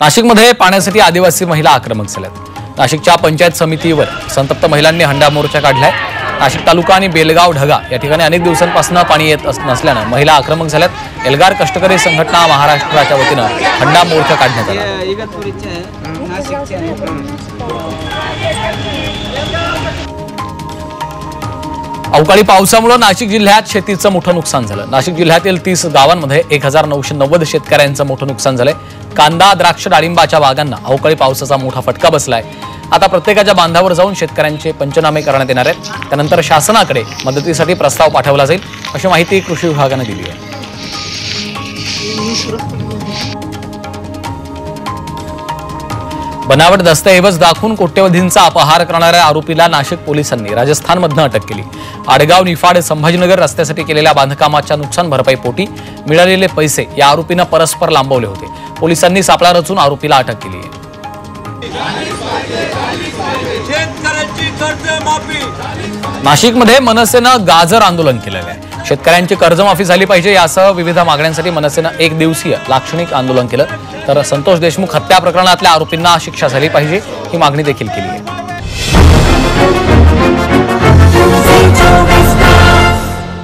नाशिकमध्ये पाण्यासाठी आदिवासी महिला आक्रमक झाल्यात। नाशिकच्या पंचायत समितीवर संतप्त महिलांनी हंडा मोर्चा काढलाय। नाशिक तालुका आणि बेलगाव ढगा या ठिकाणी अनेक दिवसांपासून पाणी येत नसल्याने महिला आक्रमक झाल्यात। एल्गार कष्टकरी संघटना महाराष्ट्राच्या वतीने हंडा मोर्चा काढण्यात आला। अवकाळी पावसामुळे नाशिक जिल्ह्यात शेतीचं मोठं नुकसान झालं। नाशिक जिल्ह्यातील 30 गावांमध्ये 1990 शेतकऱ्यांचं मोठं नुकसान झालंय। कांदा, द्राक्ष, डाळिंबाच्या बागांना अवकाळी पावसाचा मोठा फटका बसलाय। आता प्रत्येकाच्या बांधावर जाऊन शेतकऱ्यांचे पंचनामे करण्यात येणार आहेत। त्यानंतर शासनाकडे मदतीसाठी प्रस्ताव पाठवला जाईल अशी माहिती कृषी विभागाने दिली आहे। बनावट दस्तऐवज दाखवून कोट्यवधींचा अपहार करणाऱ्या आरोपीला नाशिक पोलिसांनी राजस्थानमधून अटक केली। आडगाव निफाड संभाजीनगर रस्त्यासाठी केलेल्या बांधकामाच्या नुकसान भरपाई पोटी मिळालेले पैसे या आरोपीनं परस्पर लांबवले होते। पोलिसांनी सापळा रचून आरोपीला अटक केली आहे। नाशिकमध्ये मनसेनं गाजर आंदोलन केलेलं आहे। शेतकऱ्यांची कर्जमाफी झाली पाहिजे यासह विविध मागण्यांसाठी मनसेनं एक दिवसीय लाक्षणिक आंदोलन केलं। तर संतोष देशमुख हत्या प्रकरणातल्या आरोपींना शिक्षा झाली पाहिजे ही मागणी देखील केली आहे।